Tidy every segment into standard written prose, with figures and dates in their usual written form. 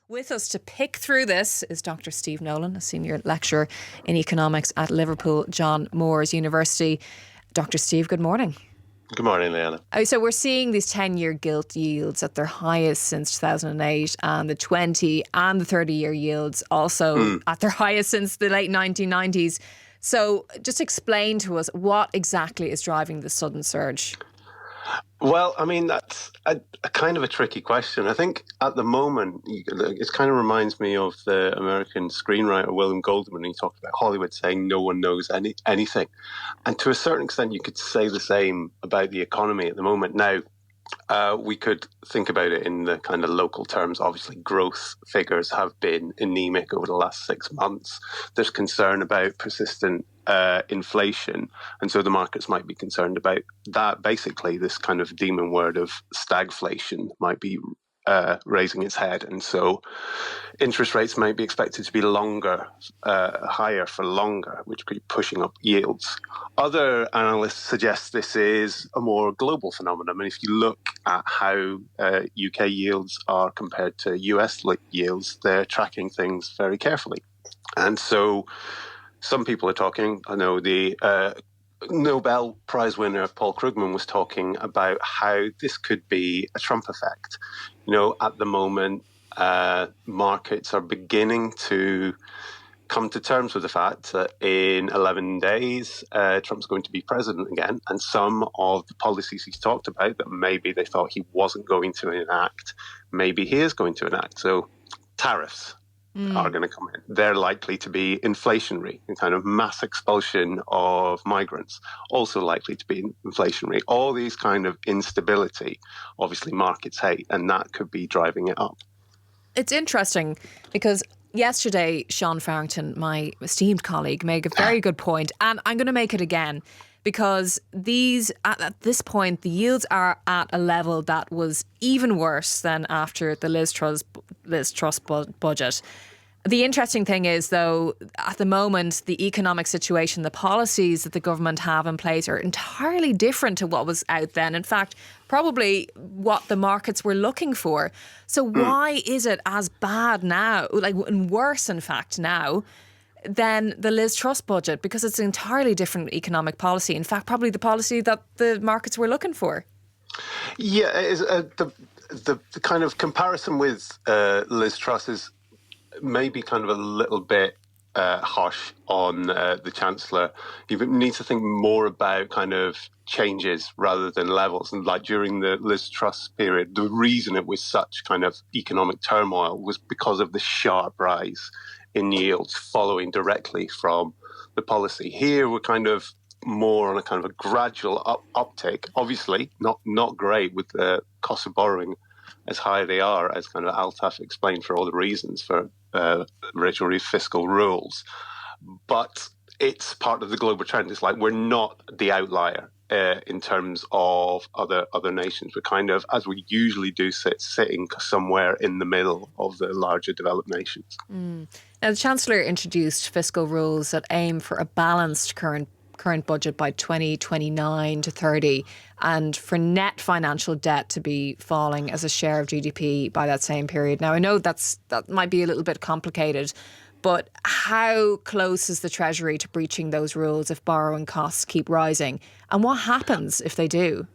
With us to pick through this is Dr. Steve Nolan, a senior lecturer in economics at Liverpool John Moores University. Dr. Steve, good morning. Good morning, Leanna. So we're seeing these 10-year gilt yields at their highest since 2008, and the 20 and the 30-year yields also at their highest since the late 1990s. So just explain to us what exactly is driving the sudden surge. Well, I mean, that's a kind of a tricky question. I think at the moment, it kind of reminds me of the American screenwriter William Goldman. He talked about Hollywood saying no one knows anything. And to a certain extent, you could say the same about the economy at the moment. Now, we could think about it in the kind of local terms. Obviously, growth figures have been anemic over the last 6 months. There's concern about persistent inflation, and so the markets might be concerned about that. Basically, this kind of demon word of stagflation might be raising its head, and so interest rates might be expected to be higher for longer, which could be pushing up yields. Other analysts suggest this is a more global phenomenon. I mean, if you look at how UK yields are compared to US yields, they're tracking things very carefully. And so some people are talking, I know the Nobel Prize winner Paul Krugman was talking about how this could be a Trump effect. You know, at the moment, markets are beginning to come to terms with the fact that in 11 days, Trump's going to be president again. And some of the policies he's talked about that maybe they thought he wasn't going to enact, maybe he is going to enact. So tariffs are going to come in. They're likely to be inflationary, a kind of mass expulsion of migrants, also likely to be inflationary. All these kind of instability, obviously markets hate, and that could be driving it up. It's interesting because yesterday, Sean Farrington, my esteemed colleague, made a very good point, and I'm going to make it again, because at this point, the yields are at a level that was even worse than after the Liz Truss budget. The interesting thing is, though, at the moment, the economic situation, the policies that the government have in place are entirely different to what was out then. In fact, probably what the markets were looking for. So why is it as bad now, and worse, in fact, now, than the Liz Truss budget? Because it's an entirely different economic policy. In fact, probably the policy that the markets were looking for. Yeah, it is, the kind of comparison with Liz Truss is maybe kind of a little bit harsh on the Chancellor. You need to think more about kind of changes rather than levels. And like during the Liz Truss period, the reason it was such kind of economic turmoil was because of the sharp rise in yields following directly from the policy. Here, we're kind of more on a kind of a gradual uptake. Obviously, not great with the cost of borrowing as high as they are, as kind of Altaf explained for all the reasons for Rachel Reeves' fiscal rules. But it's part of the global trend. It's like we're not the outlier in terms of other nations. We're kind of, as we usually do, sitting somewhere in the middle of the larger developed nations. Now, the Chancellor introduced fiscal rules that aim for a balanced current budget by 2029 to 30, and for net financial debt to be falling as a share of GDP by that same period. Now, I know that might be a little bit complicated, but how close is the Treasury to breaching those rules if borrowing costs keep rising? And what happens if they do?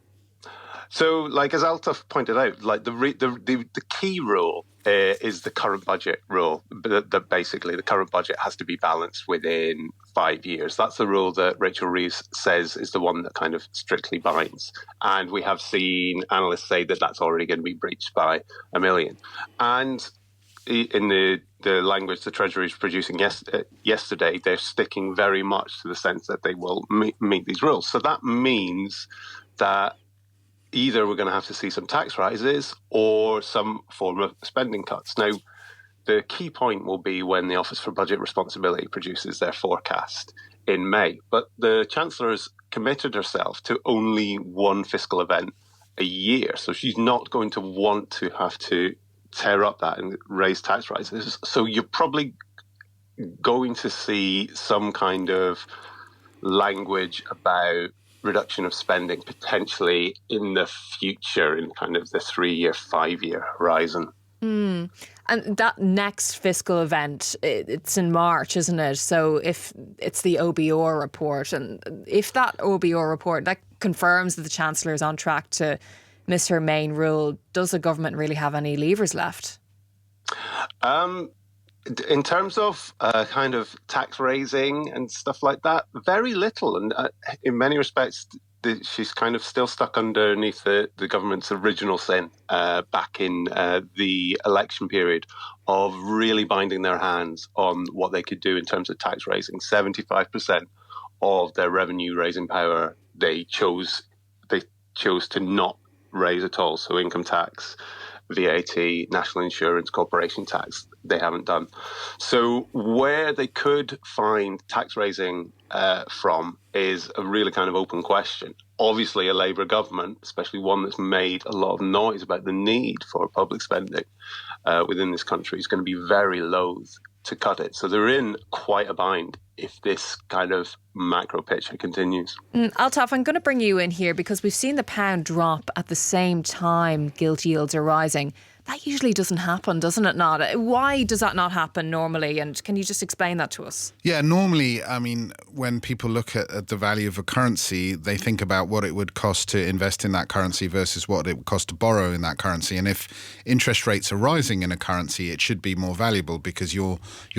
So, like as Altaf pointed out, like the key rule is the current budget rule. That basically the current budget has to be balanced within 5 years. That's the rule that Rachel Reeves says is the one that kind of strictly binds. And we have seen analysts say that that's already going to be breached by a million. And in the language the Treasury is producing yesterday, they're sticking very much to the sense that they will meet these rules. So that means that either we're going to have to see some tax rises or some form of spending cuts. Now, the key point will be when the Office for Budget Responsibility produces their forecast in May. But the Chancellor has committed herself to only one fiscal event a year. So she's not going to want to have to tear up that and raise tax rises. So you're probably going to see some kind of language about reduction of spending potentially in the future in kind of the 3-year, 5-year horizon. And that next fiscal event, it's in March, isn't it? So if it's the OBR report, and if that OBR report, that confirms that the Chancellor is on track to miss her main rule, does the government really have any levers left? In terms of kind of tax raising and stuff like that, very little. And in many respects, she's kind of still stuck underneath the government's original sin back in the election period of really binding their hands on what they could do in terms of tax raising. 75% of their revenue raising power they chose to not raise at all. So income tax, VAT, national insurance, corporation tax, they haven't done. So where they could find tax raising from is a really kind of open question. Obviously, a Labour government, especially one that's made a lot of noise about the need for public spending within this country, is going to be very loath to cut it. So they're in quite a bind if this kind of macro picture continues. Altaf, I'm going to bring you in here because we've seen the pound drop at the same time gilt yields are rising. That usually doesn't happen, doesn't it not? Why does that not happen normally? And can you just explain that to us? Yeah, normally, I mean, when people look at the value of a currency, they think about what it would cost to invest in that currency versus what it would cost to borrow in that currency. And if interest rates are rising in a currency, it should be more valuable because you're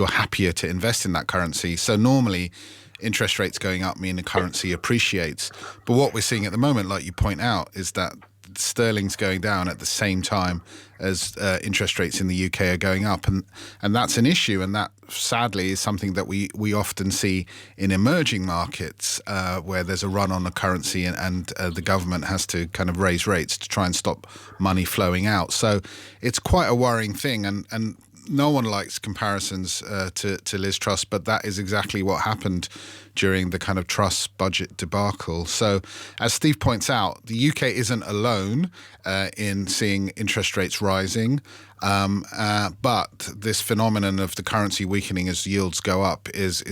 happier to invest in that currency. So normally, interest rates going up mean the currency appreciates. But what we're seeing at the moment, like you point out, is that sterling's going down at the same time as interest rates in the UK are going up, and that's an issue, and that sadly is something that we often see in emerging markets where there's a run on the currency and the government has to kind of raise rates to try and stop money flowing out. So it's quite a worrying thing, and no one likes comparisons to Liz Truss, but that is exactly what happened during the kind of Truss budget debacle. So, as Steve points out, the UK isn't alone in seeing interest rates rising, but this phenomenon of the currency weakening as yields go up is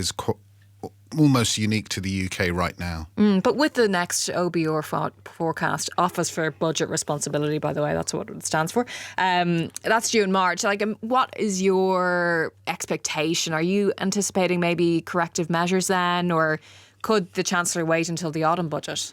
almost unique to the UK right now. But with the next OBR forecast, Office for Budget Responsibility, by the way, that's what it stands for. That's due in March. What is your expectation? Are you anticipating maybe corrective measures then, or could the Chancellor wait until the autumn budget?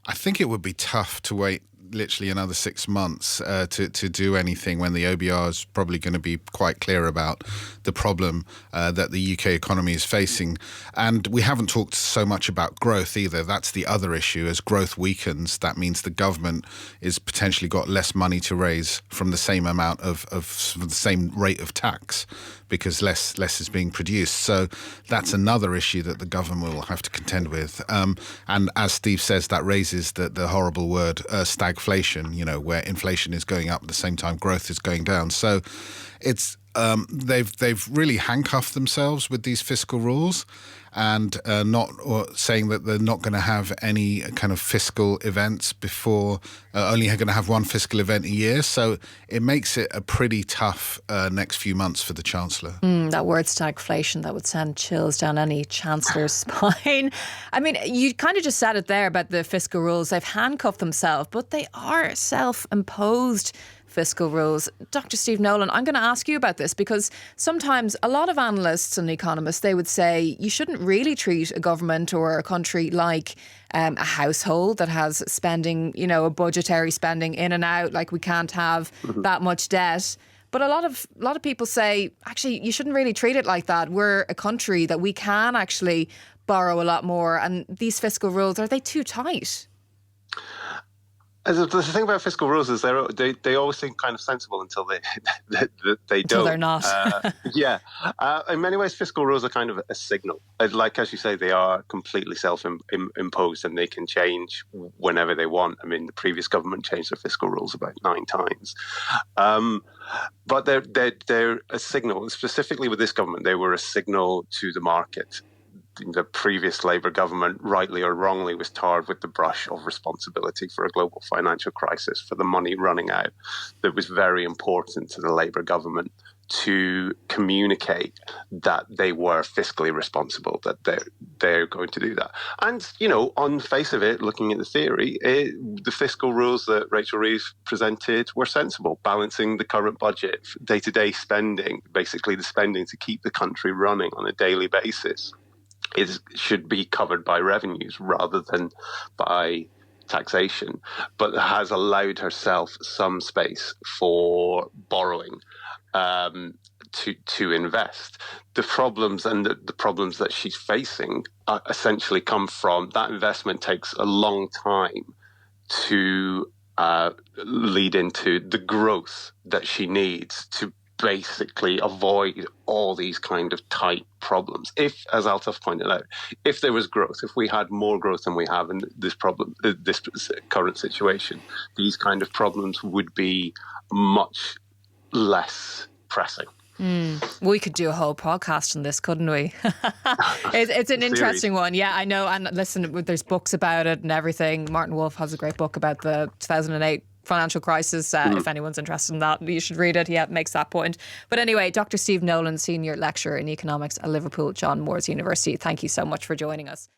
I think it would be tough to wait literally another 6 months to do anything when the OBR is probably going to be quite clear about the problem that the UK economy is facing. And we haven't talked so much about growth either. That's the other issue. As growth weakens, that means the government is potentially got less money to raise from the same amount of the same rate of tax because less is being produced. So that's another issue that the government will have to contend with. And as Steve says, that raises the horrible word stagflation, where inflation is going up at the same time growth is going down. So it's they've really handcuffed themselves with these fiscal rules and saying that they're not going to have any kind of fiscal events before, only going to have one fiscal event a year. So it makes it a pretty tough next few months for the Chancellor. That word stagflation, that would send chills down any Chancellor's spine. I mean, you kind of just said it there about the fiscal rules. They've handcuffed themselves, but they are self-imposed fiscal rules. Dr. Steve Nolan, I'm going to ask you about this because sometimes a lot of analysts and economists, they would say you shouldn't really treat a government or a country like a household that has spending, a budgetary spending in and out, like we can't have that much debt. But a lot of people say, actually, you shouldn't really treat it like that. We're a country that we can actually borrow a lot more. And these fiscal rules, are they too tight? The thing about fiscal rules is they always seem kind of sensible until they don't. Until they're not. Yeah. In many ways, fiscal rules are kind of a signal. Like, as you say, they are completely self-imposed and they can change whenever they want. I mean, the previous government changed their fiscal rules about 9 times. But they're a signal. Specifically with this government, they were a signal to the market. The previous Labour government, rightly or wrongly, was tarred with the brush of responsibility for a global financial crisis, for the money running out. That was very important to the Labour government to communicate that they were fiscally responsible, that they're going to do that. And, on the face of it, looking at the theory, the fiscal rules that Rachel Reeves presented were sensible, balancing the current budget, day-to-day spending, basically the spending to keep the country running on a daily basis. It should be covered by revenues rather than by taxation, but has allowed herself some space for borrowing to invest. The problems and the problems that she's facing essentially come from that investment takes a long time to lead into the growth that she needs to basically avoid all these kind of tight problems. If, as Altaf pointed out, if there was growth, if we had more growth than we have in this current situation, these kind of problems would be much less pressing. We could do a whole podcast on this, couldn't we? It's an interesting one. Yeah, I know. And listen, there's books about it and everything. Martin Wolf has a great book about the 2008 financial crisis. If anyone's interested in that, you should read it. He makes that point. But anyway, Dr. Steve Nolan, Senior Lecturer in Economics at Liverpool John Moores University, thank you so much for joining us.